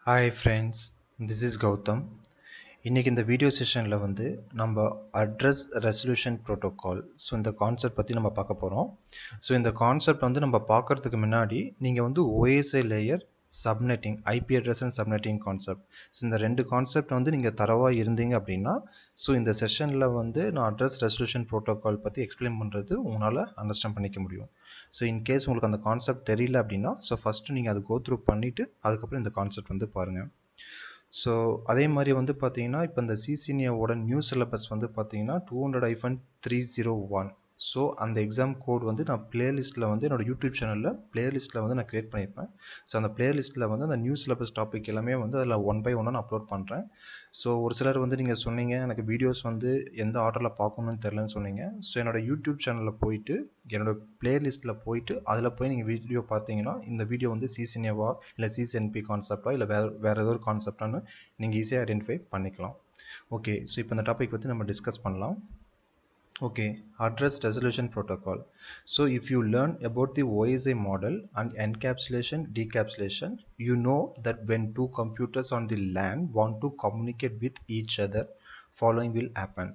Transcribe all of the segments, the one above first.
Hi friends, this is Gautam. இன்னைக்கு இந்த video செஷனில் நம்ம அட்ரஸ் ரெசல்யூஷன் ப்ரோட்டோகால் இந்த கான்செப்ட் பற்றி நம்ம பார்க்க போகிறோம். இந்த கான்செப்ட் நம்ம பார்க்கறதுக்கு முன்னாடி நீங்கள் OSI layer subnetting IP address and subnetting concept இந்த ரெண்டு கான்செப்ட் நீங்கள் தரவாக இருந்தீங்க அப்படின்னா இந்த செஷனில் நான் அட்ரஸ் ரெசல்யூஷன் ப்ரோட்டோகால் பற்றி எக்ஸ்பிளைன் பண்ணுறது உங்களால் அண்டர்ஸ்டாண்ட் பண்ணிக்க முடியும். இன்கேஸ் உங்களுக்கு அந்த கான்செப்ட் தெரியல அப்படின்னா ஃபஸ்ட்டு நீங்கள் அதை கோ த்ரூ பண்ணிவிட்டு அதுக்கப்புறம் இந்த கான்செப்ட் பாருங்கள். அதே மாதிரி பார்த்தீங்கன்னா இப்போ இந்த CCNA நியூ சிலபஸ் பார்த்தீங்கன்னா 200-301. அந்த எக்ஸாம் கோட் நான் பிளேலிஸ்ட்டில் என்னோட யூடியூப் சேனலில் பிளேலிஸ்ட்டில் நான் கிரியேட் பண்ணியிருப்பேன். அந்த பிளேலிஸ்ட்டில் அந்த நியூ சிலபஸ் டாபிக் எல்லாமே அதில் 1 by 1 நான் அப்லோட் பண்ணுறேன். ஒரு சிலர் நீங்கள் சொன்னீங்க எனக்கு வீடியோஸ் எந்த ஆர்டரில் பார்க்கணுன்னு தெரிலன்னு சொன்னீங்க. என்னோட யூடியூப் சேனலில் போயிட்டு என்னோட பிளேலிஸ்ட்டில் போயிட்டு அதில் போய் நீங்கள் வீடியோ பார்த்தீங்கன்னா இந்த வீடியோ CCNAவா இல்லை CCNP கான்செப்டா இல்லை வேறு ஏதோ ஒரு கான்செப்டானு நீங்கள் ஈஸியாக ஐடென்டிஃபை பண்ணிக்கலாம். ஓகே, இப்போ இந்த டாபிக் பற்றி நம்ம டிஸ்கஸ் பண்ணலாம். Okay, address resolution protocol. If you learn about the OSI model and encapsulation decapsulation, you know that when two computers on the LAN want to communicate with each other, following will happen.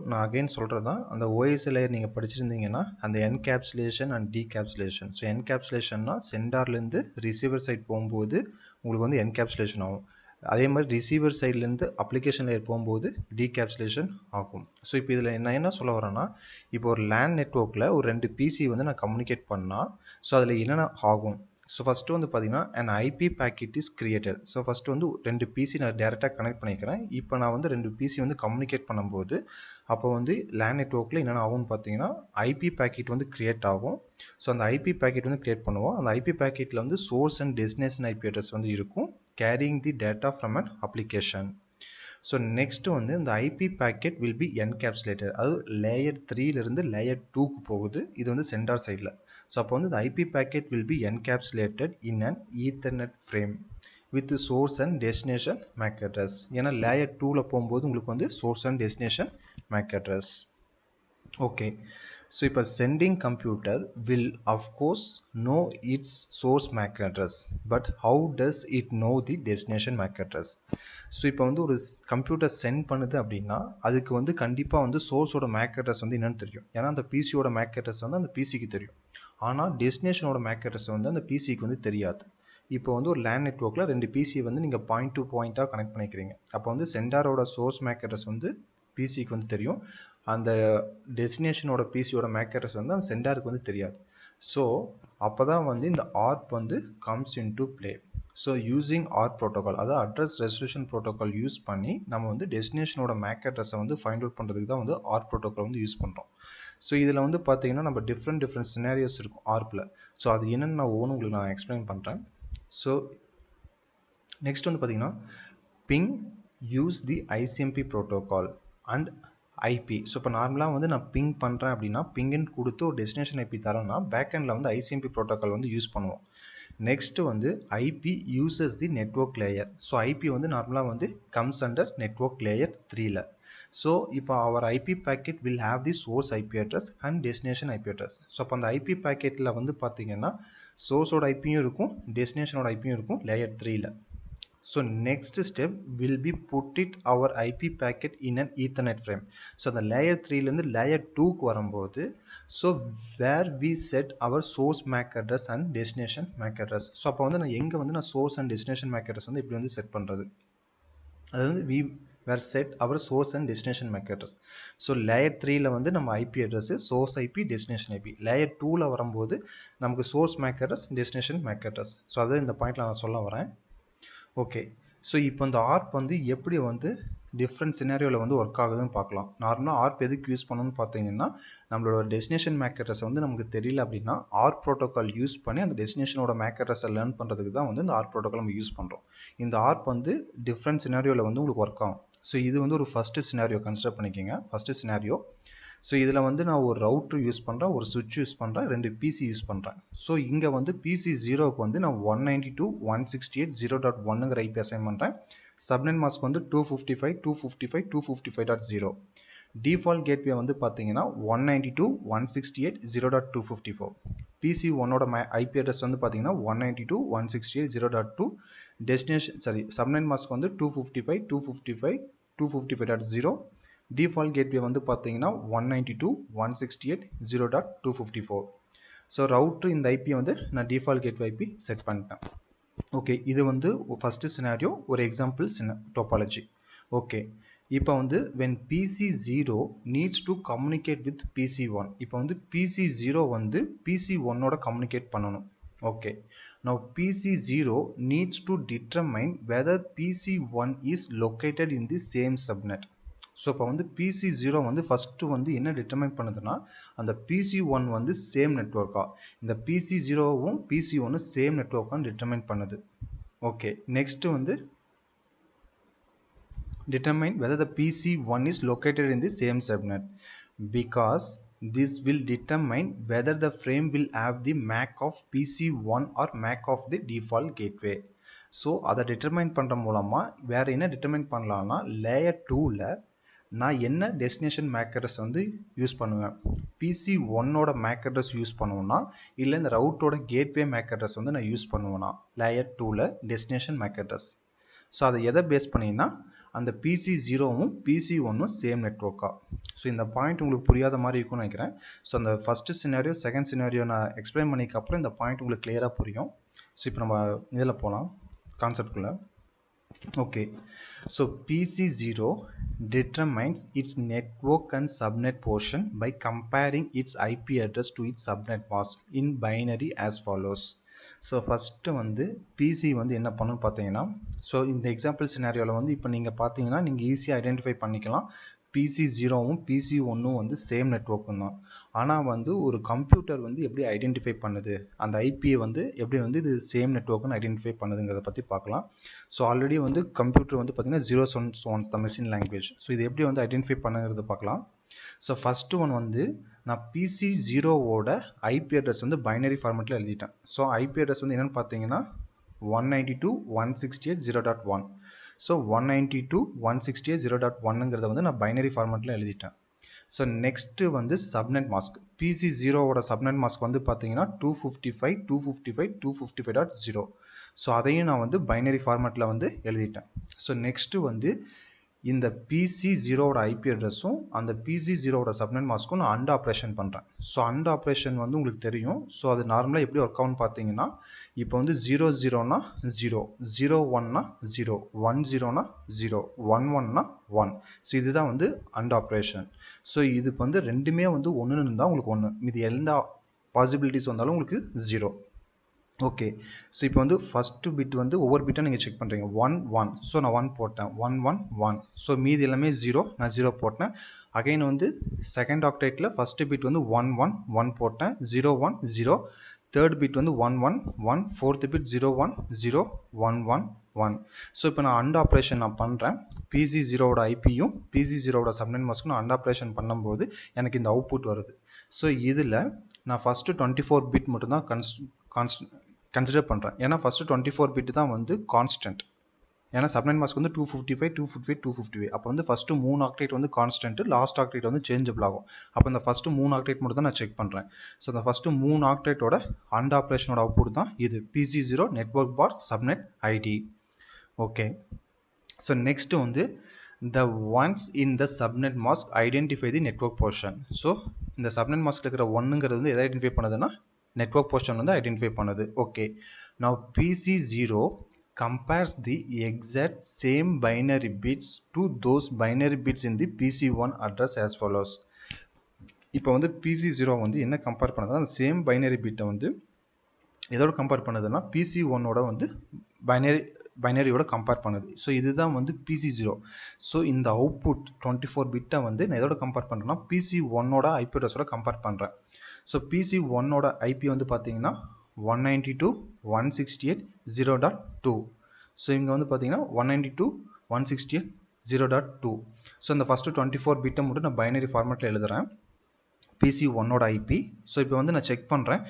நான் again சொல்கிறதா அந்த OSI layer நீங்கள் படிச்சிருந்தீங்கன்னா அந்த encapsulation and decapsulation. encapsulationனா சென்டார்லேருந்து receiver side போகும்போது உங்களுக்கு encapsulation ஆகும். அதே மாதிரி ரிசீவர் சைட்லேருந்து அப்ளிகேஷன் லேயர் போகும்போது டீகேப்சுலேஷன் ஆகும். இப்போ இதில் என்ன சொல்ல வரேன்னா இப்போ ஒரு லேன் நெட்வொர்க்கில் ஒரு 2 பிசி நான் கம்யூனிகேட் பண்ணால் அதில் என்னென்ன ஆகும். ஃபஸ்ட்டு பார்த்தீங்கன்னா an IP packet is created. First 2 PC நான் டேரெக்டாக கனெக்ட் பண்ணிக்கிறேன். இப்போ நான் 2 பிசி கம்யூனிகேட் பண்ணும்போது அப்போ லேன் நெட்வொர்க்கில் என்னென்ன ஆகும்னு பார்த்தீங்கன்னா IP பேக்கெட் கிரியேட் ஆகும். அந்த IP பேக்கெட் கிரியேட் பண்ணுவோம். அந்த IP பேக்கெட்டில் source and destination IP address இருக்கும், carrying the data from an application. Next இந்த IP packet will be encapsulated. அது layer 3 இருந்து layer 2க்கு போகுது. இது சென்டார் சைடில். அப்போ இந்த IP packet will be encapsulated in an Ethernet frame with the source and destination MAC address. ஏன்னா layer 2ல போகும்போது உங்களுக்கு source and destination MAC address. Okay, இப்போ sending computer will of course know its source MAC address, but how does it know the destination MAC address? இப்போ ஒரு computer send பண்ணுது அப்படின்னா அதுக்கு கண்டிப்பாக சோர்ஸோட MAC address என்னன்னு தெரியும். ஏன்னா அந்த பிசியோட MAC address அந்த பிசிக்கு தெரியும். ஆனால் டெஸ்டினேஷனோட MAC address அந்த பிசிக்கு தெரியாது. இப்போ ஒரு லேன் நெட்வொர்க்கில் 2 பிசி நீங்கள் பாயிண்ட் டு பாயிண்ட்டாக கனெக்ட் பண்ணிக்கிறீங்க. அப்போ சென்டாரோட சோர்ஸ் MAC address பிசிக்கு தெரியும். அந்த டெஸ்டினேஷனோட பிசியோட MAC address அந்த சென்டாருக்கு தெரியாது. அப்போ தான் இந்த ARP comes into play. using ARP protocol, அதாவது அட்ரஸ் ரெசல்யூஷன் ப்ரோட்டோகால் யூஸ் பண்ணி நம்ம டெஸ்டினேஷனோட MAC address ஃபைண்ட் அவுட் பண்ணுறதுக்கு தான் ARP protocol யூஸ் பண்ணுறோம். இதில் பார்த்தீங்கன்னா நம்ம டிஃப்ரெண்ட் சினாரியோஸ் இருக்கும் ARPல. அது என்னென்னு நான் உங்களுக்கு நான் எக்ஸ்பிளைன் பண்ணுறேன். நெக்ஸ்ட் பார்த்தீங்கன்னா ping use the ICMP protocol and IP. இப்போ நார்மலாக நான் பிங் பண்ணுறேன் அப்படின்னா பிங்குன்னு கொடுத்து ஒரு டெஸ்டினேஷன் IP தரேன்னா பேக்எண்டில் ICMP ப்ரோட்டோக்கால் யூஸ் பண்ணுவோம். Next IP uses the network layer. IP நார்மலாக comes under network layer 3ல. இப்போ our IP packet will have the source IP address and destination IP address. அப்போ அந்த IP packetல பார்த்தீங்கன்னா sourceோட IPயும் இருக்கும், டெஸ்டினேஷனோட IPயும் இருக்கும் layer 3ல. next step will be put it our IP packet in an Ethernet frame. அந்த layer 3 இருந்து layer 2க்கு வரும்போது where we set our source MAC address and destination MAC address. அப்போ நான் எங்க நான் source and destination MAC address இப்படி set பண்றது. அதாவது we were set our source and destination MAC address. layer 3ல நம்ம IP address source IP destination IP. layer 2ல வரும்போது நமக்கு source MAC address destination MAC address. அதான் இந்த பாயிண்ட்ல நான் சொல்ல வரேன். ஓகே, இப்போ இந்த ARP எப்படி டிஃப்ரெண்ட் சினாரியோவில் ஒர்க் ஆகுதுன்னு பார்க்கலாம். நார்மலாக ARP எதுக்கு யூஸ் பண்ணணும்னு பார்த்தீங்கன்னா நம்மளோட டெஸ்டினேஷன் MAC address நமக்கு தெரியல அப்படின்னா ARP ப்ரோட்டோக்கால் யூஸ் பண்ணி அந்த டெஸ்டினேஷனோட MAC address லேர்ன் பண்ணுறதுக்கு தான் இந்த ARP ப்ரோட்டோக்கால் நம்ம யூஸ் பண்ணுறோம். இந்த ARP டிஃப்ரெண்ட் சினாரியோவில் உங்களுக்கு ஒர்க் ஆகும். இது ஒரு ஃபஸ்ட்டு சினாரியோ கன்சிடர் பண்ணிக்கோங்க. ஃபஸ்ட்டு சினாரியோ இதில் நான் ஒரு ரவுட்டர் யூஸ் பண்ணுறேன், ஒரு சுவிட்ச் யூஸ் பண்ணுறேன், 2 பிசி யூஸ் பண்ணுறேன். இங்கே பிசி 0க்கு நான் 192.168.0.1ங்கிற IP அசைன் பண்ணுறேன். Subnet mask 255.255.255.0. டிஃபால்ட் கேட்வே வந்து பார்த்தீங்கன்னா 192.168.0.254. PC1 ஓட IP அட்ரஸ் வந்து பார்த்தீங்கன்னா 192.168.0.2, டெஸ்டினேஷன் சப்நெட் மாஸ்க் வந்து 255.255.255.0. டிஃபால்ட் கேட்வே வந்து பார்த்தீங்கன்னா 192.168.0.254. ஸோ ரவுட்டர் இந்த ஐபி வந்து நான் டிஃபால்ட் கேட்வே ஐபி செட் பண்ணிட்டேன். ஓகே, இது வந்து ஃபர்ஸ்ட் சினாரியோ, ஒரு எக்ஸாம்பிள் டோபாலஜி. ஓகே, இப்போ வந்து when PC0 needs to communicate with PC1, இப்போ வந்து PC0 வந்து PC1 ஓட கம்யூனிகேட் பண்ணணும். Okay, now PC0 needs to determine whether PC1 is located in the same subnet. So இப்போ வந்து PC0 வந்து ஃபஸ்ட்டு வந்து என்ன டிட்டர்மைன் பண்ணுதுன்னா, அந்த PC1 வந்து சேம் நெட்வொர்க்கா, இந்த PC0வும் PC1 சேம் நெட்வொர்க்கான்னு டிட்டர்மைன் பண்ணுது. ஓகே, நெக்ஸ்ட் வந்து determine whether the PC1 is located in the same subnet, because this will determine whether the frame will have the MAC of PC1 or MAC of the default gateway. So அதை determine பண்ணுற மூலமாக வேறு என்ன determine பண்ணலான்னா, layer 2ல் நான் என்ன destination MAC address வந்து யூஸ் பண்ணுவேன், PC1ஓட மேக் அட்ரஸ் யூஸ் பண்ணுவேன்னா, இல்லை இந்த ரவுட்டோட கேட்வே மேக் அட்ரஸ் வந்து நான் யூஸ் பண்ணுவேன்னா, லேயர் 2ல் டெஸ்டினேஷன் மேக் அட்ரஸ். ஸோ அதை எதை பேஸ் பண்ணிங்கன்னா, அந்த PC0வும் PC1ம் சேம் நெட்வொர்க்கா. ஸோ இந்த பாயிண்ட் உங்களுக்கு புரியாத மாதிரி இருக்கும்னு நினைக்கிறேன். ஸோ அந்த ஃபஸ்ட்டு சினாரியோ செகண்ட் சினாரியோ நான் எக்ஸ்பிளைன் பண்ணிக்கப்புறம் இந்த பாயிண்ட் உங்களுக்கு கிளியராக புரியும். ஸோ இப்போ நம்ம இதில் போகலாம் கான்செப்ட்குள்ளே. Okay, so PC0 determines its network and subnet portion by comparing its IP address to its subnet mask in binary as follows. So first வந்து PC வந்து என்ன பண்ணுன்னு பார்த்தீங்கன்னா, ஸோ இந்த எக்ஸாம்பிள் சினாரியோவில் வந்து இப்போ நீங்கள் பார்த்தீங்கன்னா நீங்கள் ஈஸியாக ஐடென்டிஃபை பண்ணிக்கலாம். PC0வும் PC1ம் வந்து சேம் நெட்வொர்க்கும் தான். ஆனால் வந்து ஒரு கம்ப்யூட்டர் வந்து எப்படி ஐடென்டிஃபை பண்ணுது, அந்த ஐபியை வந்து எப்படி வந்து இது சேம் நெட்வொர்க்குன்னு ஐடென்டிஃபை பண்ணுதுங்கிறத பற்றி பார்க்கலாம். ஸோ ஆல்ரெடி வந்து கம்ப்யூட்டர் வந்து பார்த்தீங்கன்னா 0s and 1s தான் மெஷின் லாங்குவேஜ். ஸோ இது எப்படி வந்து ஐடென்டிஃபை பண்ணுங்கிறத பார்க்கலாம். ஸோ ஃபஸ்ட்டு ஒன் வந்து நான் PC0ஓட ஐபி அட்ரஸ் வந்து பைனரி ஃபார்மேட்டில் எழுதிட்டேன். ஸோ ஐபி அட்ரஸ் வந்து என்னென்னு பார்த்தீங்கன்னா 192.168.0.1. ஸோ 192.168.0.1ங்கிறத வந்து நான் பைனரி ஃபார்மேட்டில் எழுதிட்டேன். ஸோ நெக்ஸ்ட்டு வந்து சப்நெட் மாஸ்க். PC0ஓட சப்நெட் மாஸ்க் வந்து பார்த்தீங்கன்னா 255.255.255.0. ஸோ அதையும் நான் வந்து பைனரி ஃபார்மேட்டில் வந்து எழுதிட்டேன். ஸோ நெக்ஸ்ட்டு வந்து இந்த PC0ஓட ஐபி அட்ரஸும் அந்த PC0ஓட சப்நெட் மாஸ்க்கும் நான் அண்ட் ஆப்ரேஷன் பண்ணுறேன். ஸோ அண்ட் ஆப்ரேஷன் வந்து உங்களுக்கு தெரியும். ஸோ அது நார்மலாக எப்படி ஒர்க் ஆகும்னு பார்த்தீங்கன்னா, இப்போ வந்து 00னா 0, 01னா 0, 10னா 0, 11னா 1. ஸோ இதுதான் வந்து அண்ட் ஆப்ரேஷன். ஸோ இதுக்கு வந்து ரெண்டுமே வந்து ஒன்றுன்னு இருந்தால் உங்களுக்கு 1, இது எல்லா பாசிபிலிட்டிஸ் வந்தாலும் உங்களுக்கு 0. ஓகே, ஸோ இப்போ வந்து ஃபஸ்ட்டு பிட் வந்து ஒவ்வொரு பிட்டாக நீங்கள் செக் பண்ணுறீங்க. 1 1, ஸோ நான் 1 போட்டேன், 1 1 1. ஸோ மீதி எல்லாமே 0, நான் 0 போட்டேன். அகைன் வந்து செகண்ட் ஆக்டேட்டில் ஃபஸ்ட்டு பிட் வந்து 1 1 1 போட்டேன், 0 1 0. தேர்ட் பிட் வந்து 1 1 1, ஃபோர்த் பிட் 0 1 0 1 1 1. ஸோ இப்போ நான் அண்ட் ஆப்ரேஷன் நான் பண்ணுறேன். PC0ஓட ஐபியும் PC0ஓட சப்நெட் மாஸ்க்கும் நான் அண்ட் ஆப்ரேஷன் பண்ணும்போது எனக்கு இந்த அவுட்புட் வருது. ஸோ இதில் நான் ஃபஸ்ட்டு 24 பிட் மட்டும்தான் கன்சிடர் பண்ணுறேன். ஏன்னா ஃபஸ்ட்டு 24 பிட் தான் வந்து கான்ஸ்டன்ட். ஏன்னா சப்நெட் மாஸ்க் வந்து 255 255 255. அப்போ வந்து ஃபஸ்ட்டு 3 ஆக்டேட் வந்து கான்ஸ்டன்ட், லாஸ்ட் ஆக்டேட் வந்து சேஞ்சபிள் ஆகும். அப்போ இந்த ஃபஸ்ட்டு 3 ஆக்டேட் மட்டும் தான் நான் செக் பண்ணுறேன். ஸோ அந்த ஃபஸ்ட்டு 3 ஆக்டேட்டோட அண்ட் ஆப்ரேஷனோட அவுட்புட் தான் இது PC0 network for subnet ID. Okay, so next வந்து the ones in the subnet mask identify the network portion. So இந்த சப்நெட் மாஸ்க்ல இருக்கிற ஒன்னுங்கிறது வந்து எதை ஐடென்டிஃபை பண்ணுதுன்னா network portion வந்து ஐடென்டிஃபை பண்ணுது. Okay, now PC0 compares the exact same binary bits to those binary bits in the PC1 address as follows. இப்போ வந்து PC0 வந்து என்ன கம்பேர் பண்ணுதுன்னா, அந்த சேம் பைனரி பிட்டை வந்து எதோட கம்பேர் பண்ணுதுன்னா PC1ஓட வந்து பைனரியோட கம்பேர் பண்ணுது. ஸோ இதுதான் வந்து PC0. ஸோ இந்த அவுட்புட் 24 பிட்டை வந்து நான் எதோட கம்பேர் பண்ணுறேன்னா PC1ஓட ஐபி அட்ரஸோட கம்பேர் பண்ணுறேன். ஸோ PC1ஓட ஐபி வந்து பார்த்தீங்கன்னா 192.168.0.2. ஸோ இங்கே வந்து பார்த்தீங்கன்னா 192.168.0.2. ஸோ இந்த ஃபஸ்ட்டு 24 பிட்டை மட்டும் நான் பைனரி ஃபார்மேட்டில் எழுதுகிறேன். PC1 ஓட IP. ஸோ இப்போ வந்து நான் செக் பண்ணுறேன்,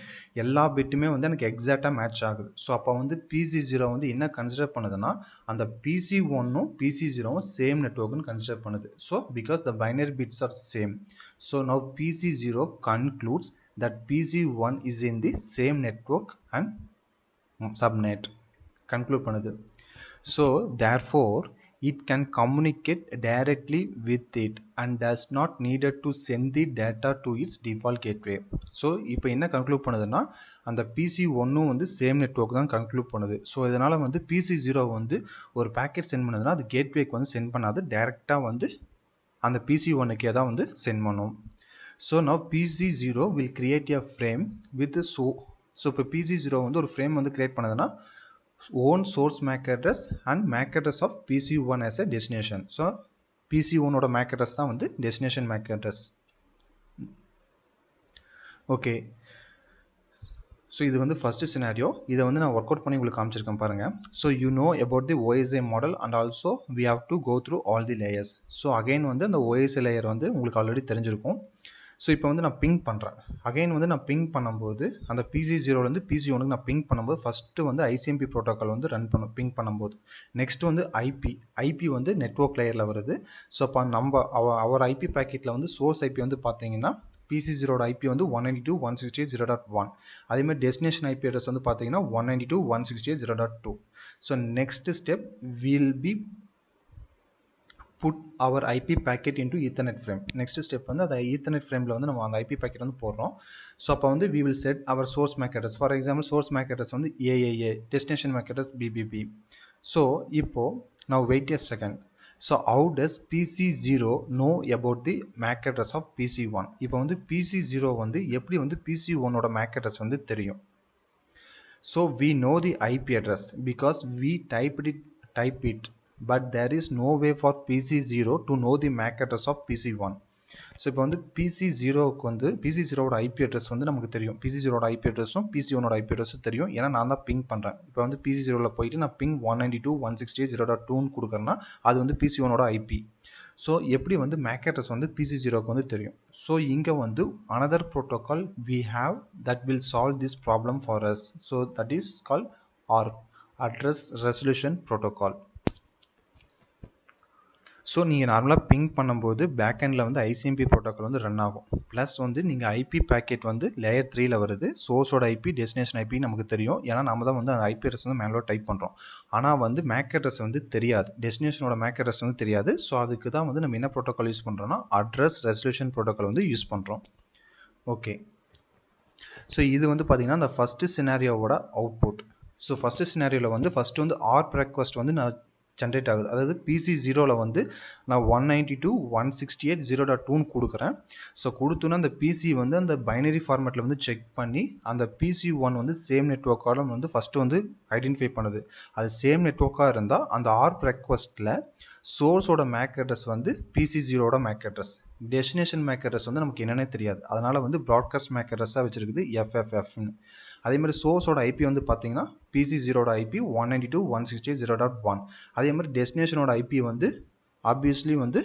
எல்லா பிட்டுமே வந்து எனக்கு எக்ஸாக்டாக மேட்ச் ஆகுது. ஸோ அப்போ வந்து PC0 வந்து என்ன கன்சிடர் பண்ணுதுன்னா, அந்த PC1ம் PC0வும் சேம் நெட்வொர்க்னு கன்சிடர் பண்ணுது. So because the binary bits R same, so now PC0 concludes that PC1 is in the same network and subnet. Conclude பண்ணுது. So therefore it can communicate directly with it and does not needed to send the data to its default gateway. So இப்போ என்ன conclude பண்ணுதுன்னா, அந்த PC1 வந்து same network தான் conclude பண்ணுது. So இதனால வந்து PC0 வந்து ஒரு பேக்கெட் சென்ட் பண்ணுதுன்னா அது கேட்வேக்கு வந்து சென்ட் பண்ணாது, டைரெக்டாக வந்து அந்த PC1க்கே தான் வந்து சென்ட் பண்ணும். So now PC0 will create a frame with the so இப்போ PC0 வந்து ஒரு frame வந்து create பண்ணுதுன்னா own source MAC address and MAC address of PC1 as a destination. So PC1 ஓட MAC address தான் வந்து destination MAC address. Okay. So இது வந்து first scenario. இதை வந்து நான் work out பண்ணி உங்களுக்கு காமிச்சிருக்கேன் பாருங்க. So you know about the OSI model and also we have to go through all the layers. So again வந்து அந்த OSI layer வந்து உங்களுக்கு already தெரிஞ்சிருக்கும். ஸோ இப்போ வந்து நான் பிங் பண்ணுறேன். அகைன் வந்து நான் பிங் பண்ணும்போது அந்த PC0லேருந்து PC1க்கு நான் பிங் பண்ணும்போது ஃபஸ்ட்டு வந்து ICMP ப்ரோட்டோக்கால் வந்து ரன் பிங் பண்ணும்போது நெக்ஸ்ட் வந்து ஐபி வந்து நெட்வொர்க் லேயரில் வருது. ஸோ அப்போ நம்ம அவர் ஐபி பேக்கெட்டில் வந்து சோர்ஸ் ஐபி வந்து பார்த்தீங்கன்னா PC0 ஐபி வந்து 192.168.0.1. அதேமாதிரி டெஸ்டினேஷன் ஐபி அட்ரஸ் வந்து பார்த்தீங்கன்னா 192.168.0.2. So next step will be put our IP packet into Ethernet frame. Next step வந்து அந்த Ethernet frameல வந்து நம்ம அந்த IP packet வந்து போடுறோம். ஸோ அப்போ வந்து we will set our source MAC address. For example, source MAC address வந்து AAA, destination MAC address BBB. So இப்போ now wait a second. So how does PC0 know about the MAC address of PC1? இப்போ வந்து PC0 வந்து எப்படி வந்து PC1 ஓட MAC address வந்து தெரியும்? So we know the IP address because we type it. But there is no way for PC0 to know the MAC address of PC1. So இப்போ வந்து PC0க்கு வந்து PC0ஓட ஐபி அட்ரஸ் வந்து நமக்கு தெரியும். PC0ஓட ஐபி அட்ரஸும் PC1ஓட ஐபி அட்ரஸும் தெரியும், ஏன்னா நான் தான் பிங் பண்ணுறேன். இப்போ வந்து PC0வில் போயிட்டு நான் பிங் 192.168.0.2ன்னு கொடுக்குறேன்னா அது வந்து PC1ஓட ஐபி. ஸோ எப்படி வந்து MAC address வந்து PC0க்கு வந்து தெரியும். ஸோ இங்கே வந்து another protocol we have that will solve this problem for us. So that is called ARP, Address Resolution Protocol. So நீங்கள் நார்மலாக பிங் பண்ணும்போது பேக்எண்டில் வந்து ஐசிஎம்பி ப்ரோட்டோக்கால் வந்து ரன் ஆகும். ப்ளஸ் வந்து நீங்கள் ஐபி பேக்கெட் வந்து லேயர் 3ல் வருது. சோர்ஸோட ஐபி டெஸ்டினேஷன் ஐபி நமக்கு தெரியும், ஏன்னா நம்ம தான் வந்து அந்த ஐபி அட்ரஸ் வந்து மேலே டைப் பண்ணுறோம். ஆனால் வந்து மேக் அட்ரஸ் வந்து தெரியாது, டெஸ்டினேஷனோட மேக் அட்ரஸ் வந்து தெரியாது. ஸோ அதுக்கு தான் வந்து நம்ம என்ன ப்ரோட்டோக்கால் யூஸ் பண்ணுறோம்னா அட்ரஸ் ரெசல்யூஷன் ப்ரோட்டோக்கால் வந்து யூஸ் பண்ணுறோம். ஓகே. ஸோ இது வந்து பார்த்தீங்கன்னா அந்த ஃபஸ்ட்டு சினாரியோவோட அவுட்புட். ஸோ ஃபஸ்ட்டு சினாரியோவில் வந்து ஃபஸ்ட்டு வந்து ARP ரெக்வஸ்ட் வந்து நான் ஜென்ரேட் ஆகுது. அதாவது PC0வில் வந்து நான் 192.168.0.2ன்னு கொடுக்குறேன். ஸோ கொடுத்தோன்னா அந்த PC வந்து அந்த பைனரி ஃபார்மேட்டில் வந்து செக் பண்ணி அந்த PC1 வந்து சேம் நெட்வொர்க்காக வந்து ஃபஸ்ட்டு வந்து ஐடென்டிஃபை பண்ணுது. அது சேம் நெட்வொர்க்காக இருந்தால் அந்த ARP ரெக்வஸ்ட்டில் சோர்ஸோட மேக் அட்ரஸ் வந்து PC0ஓட MAC address, destination MAC address வந்து நமக்கு என்னென்னே தெரியாது, அதனால் வந்து ப்ராட்காஸ்ட் மேக் அட்ரஸாக வச்சுருக்குது FFFன்னு. அதே மாதிரி சோர்ஸோட ஐபி வந்து பார்த்தீங்கன்னா PC0ஓட ஐபி 192.168.0.1. அதே மாதிரி டெஸ்டினேஷனோட ஐபி வந்து ஆப்வியஸ்லி வந்து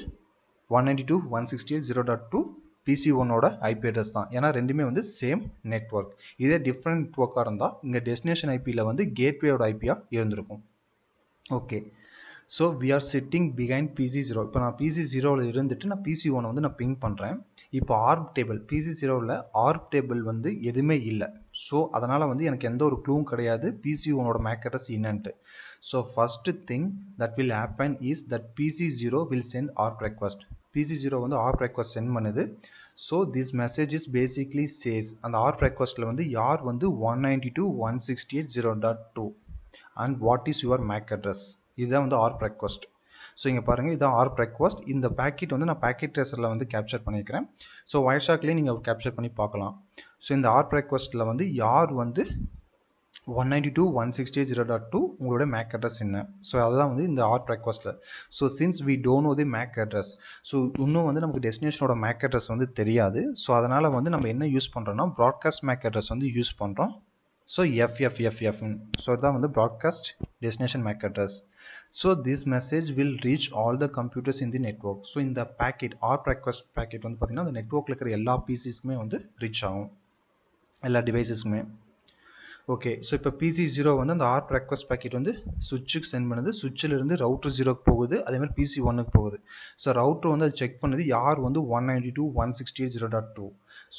192.168.0.2 PC1ஓட ஐபி அட்ரஸ் தான், ஏன்னா ரெண்டுமே வந்து சேம் நெட்வொர்க். இதே டிஃப்ரெண்ட் நெட்வொர்க்காக இருந்தால் இங்கே டெஸ்டினேஷன் ஐபியில் வந்து கேட்வேயோட ஐபியாக இருந்திருக்கும். Okay. So we are sitting behind PC0. இப்போ நான் PC0வில் இருந்துட்டு நான் PC1 வந்து நான் பிங் பண்ணுறேன். இப்போ ARP டேபிள் PC0வில் ARP டேபிள் வந்து எதுவுமே இல்லை. ஸோ அதனால் வந்து எனக்கு எந்த ஒரு க்ளூவும் கிடையாது PC1ஓட மேக் அட்ரஸ் என்னன்ட்டு. So first thing that will happen is that PC0 will send ARP request. PC0 வந்து ARP ரெக்வஸ்ட் சென்ட் பண்ணுது. So this message is basically says அந்த ARP ரெக்வஸ்ட்டில் வந்து யார் வந்து 192.168.0.2 and what is your MAC address, இதுதான் வந்து ARP ரெக்வஸ்ட். ஸோ இங்கே பாருங்கள், இதுதான் ARP ரெக்வஸ்ட். இந்த பேக்கெட் வந்து நான் பேக்கெட் ட்ரேசரில் வந்து கேப்சர் பண்ணியிருக்கிறேன். ஸோ வயர்ஷாக்லேயே நீங்கள் கேப்சர் பண்ணி பார்க்கலாம். ஸோ இந்த ARP ரெக்வஸ்ட்டில் வந்து யார் வந்து 192.168.0.2 உங்களோட மேக் அட்ரஸ் என்ன, ஸோ அதுதான் வந்து இந்த ARP ரெக்வஸ்ட்டில். So since we don't know the MAC address, so இன்னும் வந்து நமக்கு டெஸ்டினேஷனோட மேக் அட்ரஸ் வந்து தெரியாது. ஸோ அதனால் வந்து நம்ம என்ன யூஸ் பண்ணுறோம்னா ப்ராட்காஸ்ட் மேக் அட்ரஸ் வந்து யூஸ் பண்ணுறோம். So FFFF. So that the broadcast destination MAC address. So this message will reach all the computers in the network. So in the packet ARP request packet வந்து பாத்தீங்கன்னா அந்த நெட்வொர்க்ல இருக்கிற எல்லா PCஸ்க்குமே வந்து reach ஆகும், எல்லா டிவைசஸ்க்குமே. ஓகே, ஸோ இப்போ PC0 வந்து அந்த ARP ரெக்வஸ்ட் பேக்கெட் வந்து சுவிட்சுக்கு சென்ட் பண்ணுது, சுவிட்சிலிருந்து ரவுட்டர் 0க்கு போகுது, அதே மாதிரி PC1க்கு போகுது. ஸோ ரவுட்டர் வந்து அது செக் பண்ணுது யார் வந்து 192.168.0.2.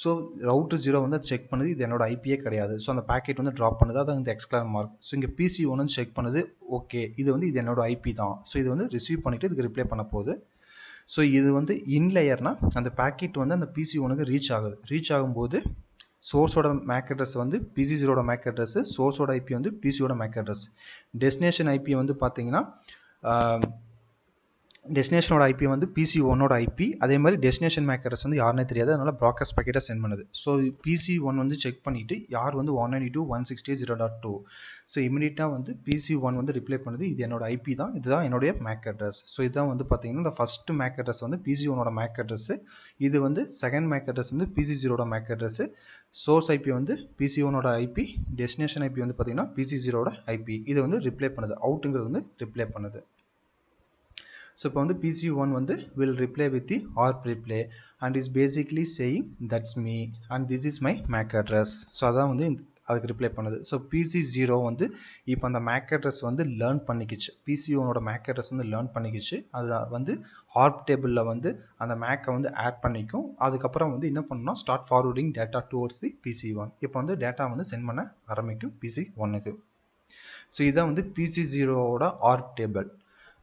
ஸோ ரவுட்டர் 0 வந்து அது செக் பண்ணுது இது என்னோட ஐபியே கிடையாது. ஸோ அந்த பேக்கெட் வந்து ட்ராப் பண்ணுது, அது இந்த எக்ஸ்க்ளேம் மார்க். ஸோ இங்கே PC1 வந்து செக் பண்ணுது, ஓகே இது வந்து இது என்னோட ஐபி தான். ஸோ இது வந்து ரிசீவ் பண்ணிவிட்டு இதுக்கு ரிப்ளை பண்ண போகுது. ஸோ இது வந்து இன்லேயர்னா அந்த பேக்கெட் வந்து அந்த PC1க்கு ரீச் ஆகுது. ரீச் ஆகும்போது சோர்ஸோட மேக் அட்ரஸ் வந்து PC0ஓட மேக் அட்ரஸ், சோர்ஸோட ஐபி வந்து PCயோட மேக் அட்ரஸ். டெஸ்டினேஷன் ஐபி வந்து பார்த்தீங்கன்னா டெஸ்டினேஷனோட ஐபி வந்து PC1ஓட ஐபி, அதே மாதிரி டெஸ்டினேஷன் மேக் அட்ரஸ் வந்து யாருன்னே தெரியாது, அதனால ப்ராட்காஸ்ட் பேக்கெட்டாக சென்ட் பண்ணுது. ஸோ PC1 வந்து செக் பண்ணிவிட்டு யார் வந்து 192.168.0.2. ஸோ இமீடியட்டாக வந்து PC1 வந்து ரிப்ளை பண்ணுது இது என்னோட ஐபி தான், இதுதான் என்னுடைய மேக் அட்ரஸ். ஸோ இதுதான் வந்து பார்த்தீங்கன்னா இந்த ஃபர்ஸ்ட் மேக் அட்ரஸ் வந்து PC1ஓட மேக் அட்ரஸ், இது வந்து செகண்ட் மேக் அட்ரஸ் வந்து PC0ஓட மேக் அட்ரஸ். சோர்ஸ் ஐபி வந்து PC1ஓட ஐபி, டெஸ்டினேஷன் ஐபி வந்து பார்த்தீங்கன்னா PC0ஓட ஐபி. இது வந்து ரிப்ளை பண்ணுது, அவுட்டுங்கிறது வந்து ரிப்ளை பண்ணுது. So இப்போ வந்து PC1 வந்து will reply with the ARP reply and is basically saying that's me and this is my MAC address. So அதான் வந்து அதுக்கு ரிப்ளை பண்ணுது. ஸோ PC0 வந்து இப்போ அந்த MAC address வந்து லேர்ன் பண்ணிக்கிச்சு, PC1ஓட MAC address வந்து லேர்ன் பண்ணிக்கிச்சு. அது வந்து ARP டேபிளில் வந்து அந்த மேக்கை வந்து ஆட் பண்ணிக்கும். அதுக்கப்புறம் வந்து என்ன பண்ணணும், start forwarding data towards the PC1. இப்போ வந்து டேட்டா வந்து சென்ட் பண்ண ஆரம்பிக்கும் PC1க்கு. ஸோ இதான் வந்து PC0ஓட ARP டேபிள்.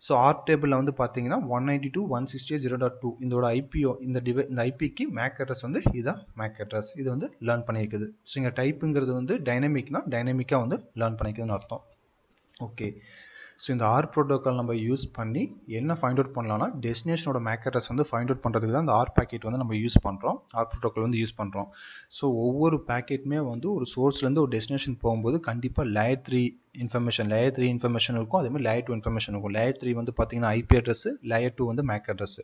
ஸோ ARP டேபிளில் வந்து பார்த்தீங்கன்னா 192.168.0.2 இதோட ஐபிஓ இந்த ஐபிக்கு மேக் அட்ரஸ் வந்து இதுதான் மேக் அட்ரஸ். இது வந்து லேர்ன் பண்ணியிருக்குது. ஸோ இங்கே டைப்புங்கிறது வந்து டைனமிக்னா டைனமிக்காக வந்து லேர்ன் பண்ணிக்குதுன்னு அர்த்தம். ஓகே, ஸோ இந்த ARP ப்ரோட்டோக்கால் நம்ம யூஸ் பண்ணி என்ன ஃபைண்ட் அவுட் பண்ணலாம்னா டெஸ்டினேஷனோட மேக் அட்ரஸ் வந்து ஃபைண்ட் அவுட் பண்ணுறதுக்கு தான் இந்த ARP பேக்கெட் வந்து நம்ம யூஸ் பண்ணுறோம், ARP ப்ரோட்டோக்கால் வந்து யூஸ் பண்ணுறோம். ஸோ ஒவ்வொரு பேக்கெட்டுமே வந்து ஒரு சோர்ஸ்லேருந்து ஒரு டெஸ்டினேஷன் போகும்போது கண்டிப்பாக லேயர் 3 இன்ஃபர்மேஷன் இருக்கும், அதேமாதிரி லேயர் 2 இன்ஃபர்மேஷன் இருக்கும். லேயர் 3 வந்து பார்த்தீங்கன்னா ஐபி அட்ரஸ், லேயர் 2 வந்து மேக் அட்ரஸ்.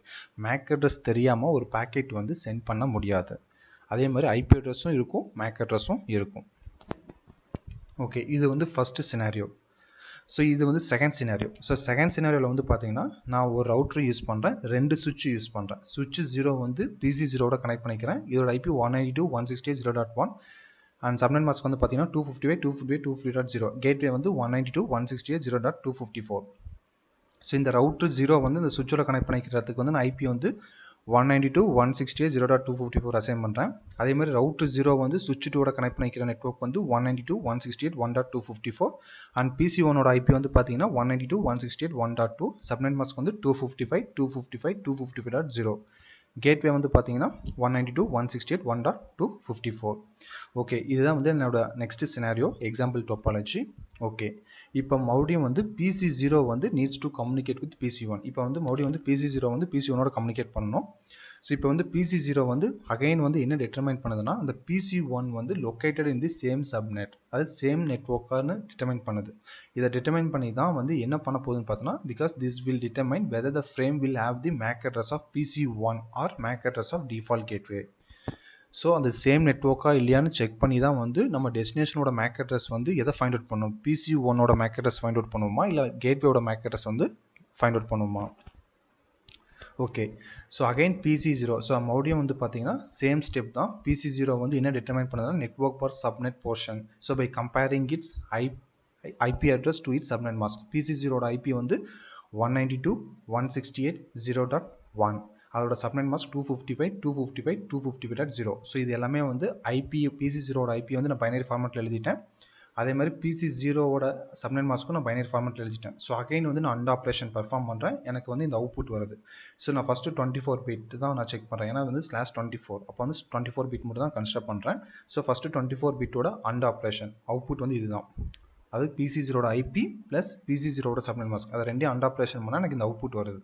மேக் அட்ரஸ் தெரியாமல் ஒரு பேக்கெட் வந்து சென்ட் பண்ண முடியாது. அதே மாதிரி ஐபி அட்ரஸும் இருக்கும், மேக் அட்ரஸும் இருக்கும். ஓகே, இது வந்து ஃபர்ஸ்ட் சினாரியோ. ஸோ இது வந்து செகண்ட் சினாரியோ. ஸோ செகண்ட் சினாரியோவில் வந்து பார்த்தீங்கன்னா நான் ஒரு ரவுட்டர் யூஸ் பண்ணுறேன், 2 சுவிட்ச் யூஸ் பண்ணுறேன். சுவிட்ச் 0 வந்து PC0ஓட கனெக்ட் பண்ணிக்கிறேன், இதோட ஐபி 192.168.0.1 அண்ட் சப்நெட் மாஸ்க் வந்து பார்த்தீங்கன்னா 255.255.250.0. கேட்வே வந்து 192.168.0.254. ஸோ இந்த ரவுட்டர் 0 வந்து இந்த சுவிட்சோட கனெக்ட் பண்ணிக்கிறதுக்கு வந்து நான் ஐபி வந்து 192.168.0.254 அசைன் பண்ணுறேன். அதே மாதிரி ரவுட்டர் 0 வந்து சுவிட்ச் 2ஓட கனெக்ட் பண்ணிக்கிற நெட்வொர்க் வந்து 192.168.1.254 அண்ட் PC1ஓட ஐபி வந்து பார்த்தீங்கன்னா 192.168.1.2. சப்நெட் மாஸ்க் வந்து 255.255.255.0. கேட்வே வந்து பார்த்தீங்கன்னா 192.168.1.254. ஓகே, இதுதான் வந்து என்னோட next scenario example topology. Okay, இப்போ மறுபடியும் வந்து PC0 வந்து needs to communicate with PC1. இப்போ வந்து மறுபடியும் வந்து PC0 வந்து PC1ஓட கம்யூனிகேட் பண்ணணும். ஸோ இப்போ வந்து PC0 வந்து அகைன் வந்து என்ன டிட்டர்மைன் பண்ணுதுன்னா அந்த PC1 வந்து located in the same subnet, அது சேம் நெட்வொர்க்கானு டிட்டர்மைன் பண்ணுது. இதை டிட்டர்மைன் பண்ணி தான் வந்து என்ன பண்ண போகுதுன்னு பார்த்தோன்னா because this will determine whether the frame will have the MAC address of PC1 or MAC address of default gateway. So அந்த சேம் நெட்வொர்க்கா இல்லையான்னு செக் பண்ணி தான் வந்து நம்ம டெஸ்டினேஷனோட மேக் அட்ரஸ் வந்து எதை ஃபைண்ட் அவுட் பண்ணும், PC1ஓட மேக் அட்ரஸ் ஃபைண்ட் அவுட் பண்ணுவோமா இல்லை கேட்வேயோட மேக் அட்ரஸ் வந்து ஃபைண்ட் அவுட் பண்ணுவோமா. Okay, so again PC0. So மறுபடியும் வந்து பார்த்தீங்கன்னா சேம் ஸ்டெப் தான். PC0 வந்து என்ன டிட்டர்மைன் பண்ணுதுன்னா network for subnet portion. So by comparing its IP address to its subnet mask. PC0ஓட ஐபி வந்து 192.168.0.1, அதோட சப்நெட் மாஸ்க் 255.255.255.0. ஸோ இது எல்லாமே வந்து ஐபி PC0ஓட ஐபி வந்து நான் பைனரி ஃபார்மேட்டில் எழுதிட்டேன். அதே மாதிரி PC0ஓட சப்நெட் மாஸ்க்கும் நான் பைனரி ஃபார்மேட்டில் எழுதிட்டேன். ஸோ அகைன் வந்து நான் அண்ட் ஆப்ரேஷன் பர்ஃபார்ம் பண்ணுறேன், எனக்கு வந்து இந்த அவுட்புட் வருது. ஸோ நான் ஃபஸ்ட்டு 24 பிட் தான் நான் செக் பண்ணுறேன், ஏன்னா வந்து /24 அப்போ வந்து 24 பிட் மட்டும் தான் கன்சிடர் பண்ணுறேன். ஸோ ஃபஸ்ட்டு 24 பிட்டோட அண்ட் ஆப்ரேஷன் அவுட்புட் வந்து இதுதான், அது PC0ஓட ஐபி ப்ளஸ் PC0ஓட சப்நெட் மாஸ்க், அதை ரெண்டையும் அண்ட் ஆப்ரேஷன் பண்ணால் எனக்கு இந்த அவுட்புட் வருது.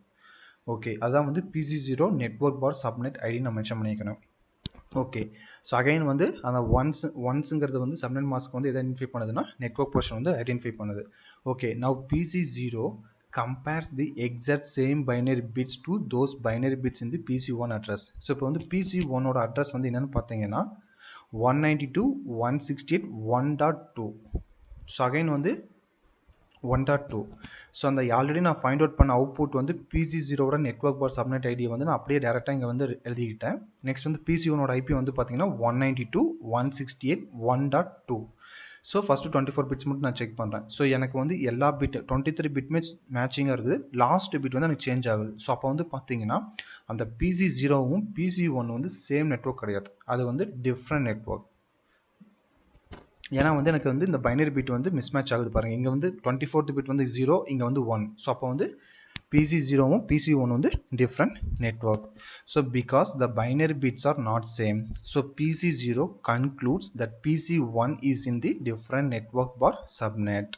ஓகே, அதான் வந்து PC0 network for subnet ID நான் மென்ஷன் பண்ணிக்கிறேன். ஓகே, ஸோ அகைன் வந்து அந்த ஒன்ஸுங்கிறது வந்து சப்நெட் மாஸ்க் வந்து எதை ஐடென்டிஃபை பண்ணுதுன்னா நெட்வொர்க் போர்ஷன் வந்து ஐடென்டிஃபை பண்ணுது. Okay, now PC0 compares the exact same binary bits to those binary bits in the PC1 address. So இப்போ வந்து PC1ஓட அட்ரஸ் வந்து என்னென்னு பார்த்தீங்கன்னா 192.168.1.2. ஸோ அகைன் வந்து 1.2. ஸோ அந்த ஆல்ரெடி நான் ஃபைண்ட் அவுட் பண்ண அவுட்புட் வந்து PC0 நெட்வொர்க் பார் சப்நெட் ஐடியை வந்து நான் அப்படியே டேரெக்டாக இங்கே வந்து எழுதிக்கிட்டேன். நெக்ஸ்ட் வந்து PC1 ஐபி வந்து பார்த்தீங்கன்னா 192.168.1.2. ஸோ ஃபஸ்ட்டு 24 பிட்ஸ் மட்டும் நான் செக் பண்ணுறேன். ஸோ எனக்கு வந்து எல்லா பிட் 23 பிட் மேட்சிங்காக இருக்குது. லாஸ்ட் பிட் வந்து எனக்கு சேஞ்ச் ஆகுது. ஸோ அப்போ வந்து பார்த்தீங்கன்னா அந்த PC0வும் PC1 வந்து சேம் நெட்வொர்க் கிடையாது, அது வந்து டிஃப்ரெண்ட் நெட்வொர்க். ஏன்னா வந்து எனக்கு வந்து இந்த பைனரி பிட் வந்து மிஸ்மேட்ச் ஆகுது பாருங்கள். இங்கே வந்து 24th பிட் வந்து 0, இங்கே வந்து 1. ஸோ அப்போ வந்து PC0வும் PC1 வந்து different network. So because the binary bits are not same, so PC0 concludes that PC1 is in the different network bar subnet.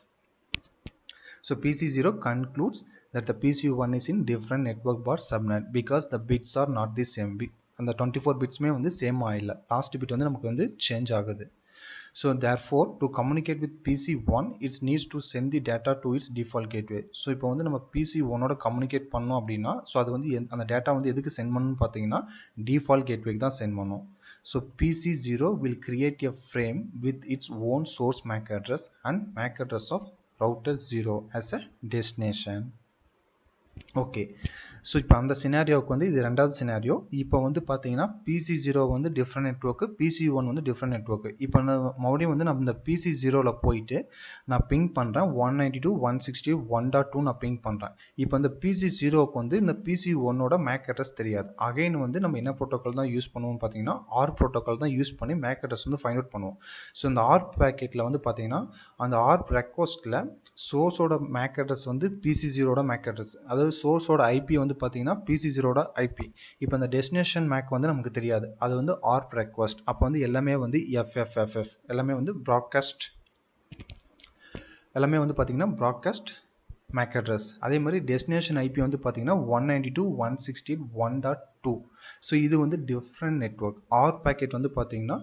So PC0 concludes that the PC1 is in different network bar subnet because the bits are not the same. அந்த 24 bitsமே வந்து same ஆகல, last bit வந்து நமக்கு வந்து change ஆகுது. So therefore to communicate with PC1 it needs to send the data to its default gateway. So இப்போ வந்து நம்ம PC1 ஓட கம்யூனிகேட் பண்ணோம் அப்படின்னா ஸோ அது வந்து அந்த டேட்டா வந்து எதுக்கு சென்ட் பண்ணணும்னு பார்த்தீங்கன்னா டிஃபால்ட் கேட்வேக்கு தான் சென்ட் பண்ணும். So PC0 will create a frame with its own source MAC address and MAC address of router 0 as a destination. Okay, so இப்போ அந்த சினாரியோவுக்கு வந்து இது ரெண்டாவது சினாரியோ. இப்போ வந்து பார்த்தீங்கன்னா PC0 வந்து டிஃப்ரெண்ட் நெட்வொர்க்கு, PC1 வந்து டிஃப்ரெண்ட் நெட்வொர்க்கு. இப்போ நான் மறுபடியும் வந்து நம்ம இந்த PC0வில் போயிட்டு நான் பிங் பண்ணுறேன் 192.168.1.2 நான் பிங் பண்ணுறேன். இப்போ இந்த PC0வுக்கு வந்து இந்த PC1ஓட மேக் அட்ரஸ் தெரியாது. அகைன் வந்து நம்ம என்ன ப்ரோட்டோக்கால் தான் யூஸ் பண்ணுவோம்னு பார்த்தீங்கன்னா ARP ப்ரோட்டோக்கால் தான் யூஸ் பண்ணி மேக் அட்ரஸ் வந்து ஃபைண்ட் அவுட் பண்ணுவோம். ஸோ இந்த ARP பேக்கெட்டில் வந்து பார்த்தீங்கன்னா அந்த ARP ரெக்வஸ்ட்டில் சோர்ஸோட மேக் அட்ரஸ் வந்து PC0ஓட மேக் அட்ரஸ், அதாவது சோர்ஸோட ஐபி வந்து பார்த்தீங்கன்னா PC0ஓட ஐபி. இப்போ அந்த டெஸ்டினேஷன் மேக் வந்து நமக்கு தெரியாது, அது வந்து ARP ரெக்வஸ்ட். அப்போ வந்து எல்லாமே வந்து FFFF எல்லாமே வந்து ப்ராட்காஸ்ட், எல்லாமே வந்து பார்த்தீங்கன்னா ப்ராட்காஸ்ட் மேக் அட்ரஸ். அதே மாதிரி டெஸ்டினேஷன் ஐபி வந்து பார்த்தீங்கன்னா 192.168.1.2. ஸோ இது வந்து டிஃப்ரெண்ட் நெட்வொர்க். ARP பேக்கெட் வந்து பார்த்தீங்கன்னா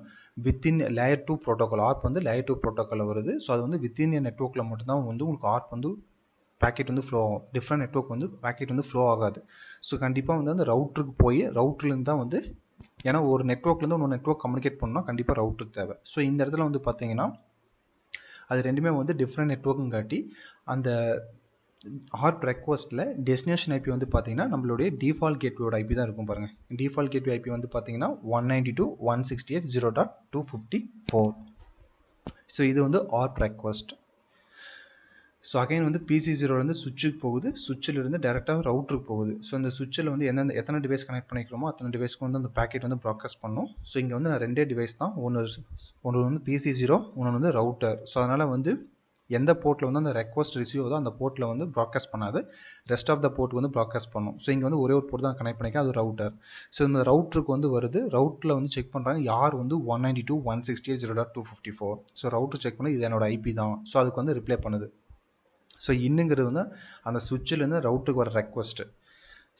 வித்தின் லேயர் 2 ப்ரோட்டோக்கால், ARP வந்து லேயர் 2 ப்ரோட்டோக்கால் வருது. ஸோ அது வந்து வித்தின் நெட்வொர்க்கில் மட்டும்தான் வந்து உங்களுக்கு ARP வந்து பேக்கெட் வந்து ஃப்ளோ ஆகும். டிஃப்ரெண்ட் நெட்வொர்க் வந்து பேக்கெட் வந்து ஃப்ளோ ஆகாது. ஸோ கண்டிப்பாக வந்து அந்த ரவுட்டருக்கு போய் ரவுட்டர்லேருந்து தான் வந்து, ஏன்னா ஒரு நெட்வொர்க்லேருந்து இன்னொரு நெட்வொர்க் கம்யூனிகேட் பண்ணால் கண்டிப்பாக ரவுட்டருக்கு தேவை. ஸோ இந்த இடத்துல வந்து பார்த்தீங்கன்னா அது ரெண்டுமே வந்து டிஃப்ரெண்ட் நெட்வொர்க்குங்காட்டி அந்த ARP ரெக்வஸ்ட்டில் டெஸ்டினேஷன் ஐபி வந்து பார்த்தீங்கன்னா நம்மளுடைய டிஃபால்ட் கேட்வேயோட ஐபி தான் இருக்கும் பாருங்கள். டிஃபால்ட் கேட்வே ஐபி வந்து பார்த்தீங்கன்னா 192.168.0.254. ஸோ இது வந்து ARP ரெக்வஸ்ட். ஸோ அகைன் வந்து PC0லேருந்து சுவிட்சுக்கு போகுது, சுவிட்சிலிருந்து டேரெக்டாக ரவுட்டருக்கு போகுது. ஸோ இந்த சுவிட்சில் வந்து எத்தனை டிவைஸ் கனெக்ட் பண்ணிக்கிறோமோ அத்தனை டிவைஸ்க்கு வந்து அந்த பேக்கெட் வந்து ப்ராட்காஸ்ட் பண்ணும். ஸோ இங்கே வந்து நான் ரெண்டே டிவைஸ் தான், ஒன்று வந்து PC0, ஒன்று வந்து ரவுட்டர். ஸோ அதனால் வந்து எந்த போர்ட்டில் வந்து அந்த ரெக்வஸ்ட் ரிசீவ் ஆகுதோ அந்த போர்ட்டில் வந்து ப்ராட்காஸ்ட் பண்ணாது, ரெஸ்ட் ஆஃப் த போர்ட் வந்து ப்ராட்காஸ்ட் பண்ணும். ஸோ இங்கே வந்து ஒரே ஒரு போர்ட் தான் கனெக்ட் பண்ணிக்க, அது ரவுட்டர். ஸோ இந்த ரவுட்டருக்கு வந்து வருது, ரவுட்டரில் வந்து செக் பண்ணுறாங்க யார் வந்து 192.168.0.254. ஸோ ரவுட்டர் செக் பண்ணி இது என்னோட ஐபி தான். ஸோ அதுக்கு வந்து ரிப்ளை பண்ணுது. ஸோ இன்னுங்கிறது வந்து அந்த சுவிட்சிலேருந்து ரவுட்டருக்கு வர ரெக்வஸ்ட்டு.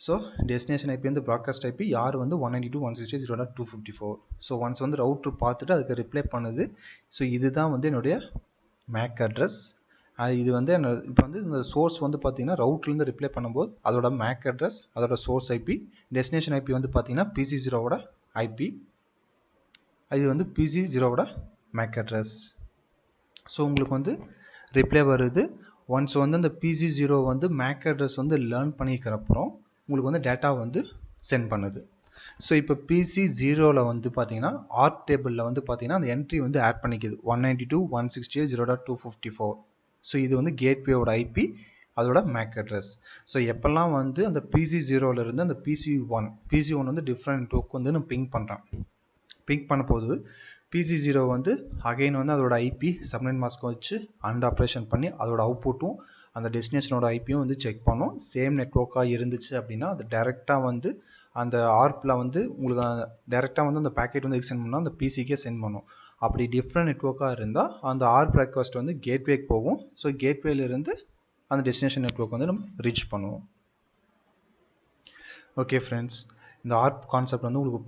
ஸோ டெஸ்டினேஷன் ஐபி வந்து ப்ராட்காஸ்ட் ஐபி, யார் வந்து 192.168.0.254. ஸோ ஒன்ஸ் வந்து ரவுட்டர் பார்த்துட்டு அதுக்கு ரிப்ளை பண்ணுது. ஸோ இதுதான் வந்து என்னுடைய மேக் அட்ரஸ். இது வந்து இப்போ வந்து இந்த சோர்ஸ் வந்து பார்த்தீங்கன்னா ரவுட்டர்லேருந்து ரிப்ளை பண்ணும்போது அதோட மேக் அட்ரஸ், அதோட சோர்ஸ் ஐபி, டெஸ்டினேஷன் ஐபி வந்து பார்த்தீங்கன்னா PC0வோட ஐபி, இது வந்து PC0வோட மேக் அட்ரஸ். ஸோ உங்களுக்கு வந்து ரிப்ளை வருது. ஒன்ஸ் வந்து அந்த PC0 வந்து மேக் அட்ரஸ் வந்து லேர்ன் பண்ணிக்கிறப்பறம் உங்களுக்கு வந்து டேட்டா வந்து சென்ட் பண்ணுது. ஸோ இப்போ PC0வில் வந்து பார்த்தீங்கன்னா ARP டேபிளில் வந்து பார்த்தீங்கன்னா அந்த என்ட்ரி வந்து ஆட் பண்ணிக்குது 192.168.0.254. ஸோ இது வந்து கேட்வேயோட ஐபி, அதோட மேக் அட்ரஸ். ஸோ எப்போல்லாம் வந்து அந்த PC0லேருந்து அந்த PC1 வந்து டிஃப்ரெண்ட் நெட்வொர்க் வந்து நான் பிங் பண்ணுறேன், பிங் பண்ண போது PC0 வந்து அகைன் வந்து அதோட ஐபி சப்நெட் மாஸ்க் வச்சு ஆப்ரேஷன் பண்ணி அதோட அவுட்புட்டும் அந்த டெஸ்டினேஷனோட ஐபியும் வந்து செக் பண்ணும். சேம் நெட்வொர்க்காக இருந்துச்சு அப்படின்னா அது டேரெக்டாக வந்து அந்த ARPல வந்து உங்களுக்கு டேரெக்டாக வந்து அந்த பேக்கெட் வந்து சென்ட் பண்ணால் அந்த PCக்கே சென்ட் பண்ணும். அப்படி டிஃப்ரெண்ட் நெட்வொர்க்காக இருந்தால் அந்த ARP ரெக்வஸ்ட் வந்து கேட்வேக்கு போகும். ஸோ கேட்வேலேருந்து அந்த டெஸ்டினேஷன் நெட்வொர்க் வந்து நம்ம ரீச் பண்ணுவோம். ஓகே ஃப்ரெண்ட்ஸ், இந்த ARP கான்செப்ட் வந்து உங்களுக்கு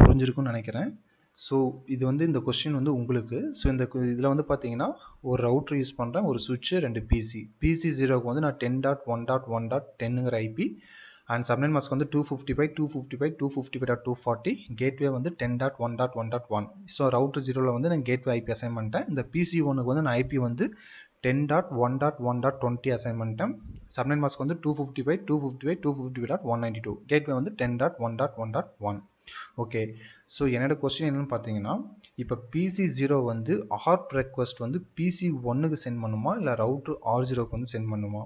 புரிஞ்சிருக்குன்னு நினைக்கிறேன். ஸோ இது வந்து இந்த கொஸ்டின் வந்து உங்களுக்கு. ஸோ இந்த இதில் வந்து பார்த்தீங்கன்னா ஒரு ரவுட்டர் யூஸ் பண்ணுறேன், ஒரு சுவிட்சு, 2 PC. PC0க்கு வந்து நான் 10.1.1.10ங்கிற ஐபி, அண்ட் சப்நெட் மாஸ்க் வந்து 255.255.240 கேட்வே வந்து 10.1.1.1. ஸோ ரவுட்டர் 0ல வந்து நான் கேட்வே ஐபி அசைன் பண்ணிட்டேன். இந்த பிசி ஒன்றுக்கு வந்து நான் ஐபி வந்து 10.1.1.20 அசைன் பண்ணிட்டேன். சப்நெட் மாஸ்க் வந்து 255.255.255.192. கேட்வே வந்து 10.1.1.1. ஓகே, ஸோ என்னோட கொஸ்டின் என்னன்னு பார்த்தீங்கன்னா, இப்போ பிசி 0 வந்து ஆர்ப் ரெக்வஸ்ட் வந்து பிசி 1க்கு சென்ட் பண்ணுமா இல்லை ரவுட்டர் R0க்கு வந்து சென்ட் பண்ணுமா?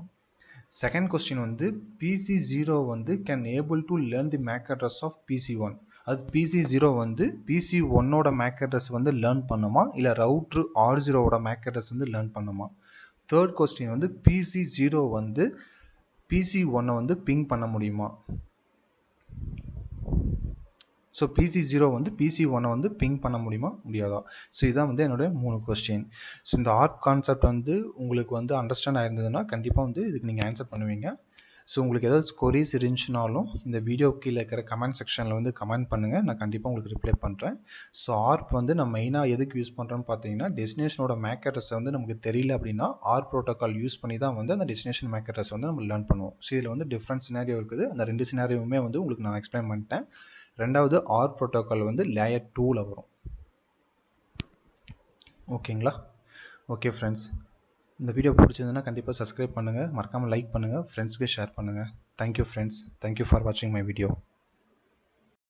செகண்ட் கொஸ்டின் வந்து பிசி 0 வந்து can able to learn the MAC address of PC 1. அது பிசி 0 வந்து பிசி 1ஓட மேக் அட்ரஸ் வந்து லேர்ன் பண்ணுமா இல்லை ரவுட்டர் R0ஓட மேக் அட்ரஸ் வந்து லேர்ன் பண்ணுமா? தேர்ட் கொஸ்டின் வந்து பிசி 0 வந்து பிசி 1 வந்து பிங் பண்ண முடியுமா? ஸோ பிசி 0 வந்து பிசி 1 வந்து பிங் பண்ண முடியுமா முடியாதா? ஸோ இதான் வந்து என்னோட 3 கொஸ்டின். ஸோ இந்த ஆர்ப் கான்செப்ட் வந்து உங்களுக்கு வந்து அண்டர்ஸ்டாண்ட் ஆயிருந்ததுன்னா கண்டிப்பாக வந்து இதுக்கு நீங்கள் ஆன்சர் பண்ணுவீங்க. ஸோ உங்களுக்கு ஏதாவது கொரீஸ் இருந்துச்சுனாலும் இந்த வீடியோ கீழே இருக்கிற கமெண்ட் செக்ஷனில் வந்து கமெண்ட் பண்ணுங்கள், நான் கண்டிப்பாக உங்களுக்கு ரிப்ளை பண்ணுறேன். ஸோ ஆர்ப் வந்து நம்ம மெயினாக எதுக்கு யூஸ் பண்ணுறோன்னு பார்த்தீங்கன்னா, டெஸ்டினேஷனோட மேக் அட்ரஸ் வந்து நமக்கு தெரியல அப்படின்னா ஆர்ப் ப்ரோட்டோக்கால் யூஸ் பண்ணி தான் வந்து அந்த டெஸ்டினேஷன் மேக் அட்ரஸ் வந்து நம்ம லேர்ன் பண்ணுவோம். ஸோ இதில் வந்து டிஃப்ரெண்ட் சினாரியோ இருக்குது. அந்த 2 சினாரியோவுமே வந்து உங்களுக்கு நான் எக்ஸ்பிளைன் பண்ணிட்டேன். ரெண்டாவது ஆர்ப் ப்ரோட்டோக்கால் வந்து லேயர் 2ல வரும். ஓகேங்களா? ஓகே ஃப்ரெண்ட்ஸ், இந்த வீடியோ பிடிச்சிருந்ததுன்னா கண்டிப்பாக சப்ஸ்கிரைப் பண்ணுங்கள், மறக்காமல் லைக் பண்ணுங்கள், ஃப்ரெண்ட்ஸ்க்கு ஷேர் பண்ணுங்கள். தேங்க்யூ ஃப்ரெண்ட்ஸ், தேங்க்யூ ஃபார் வாட்சிங் மை வீடியோ.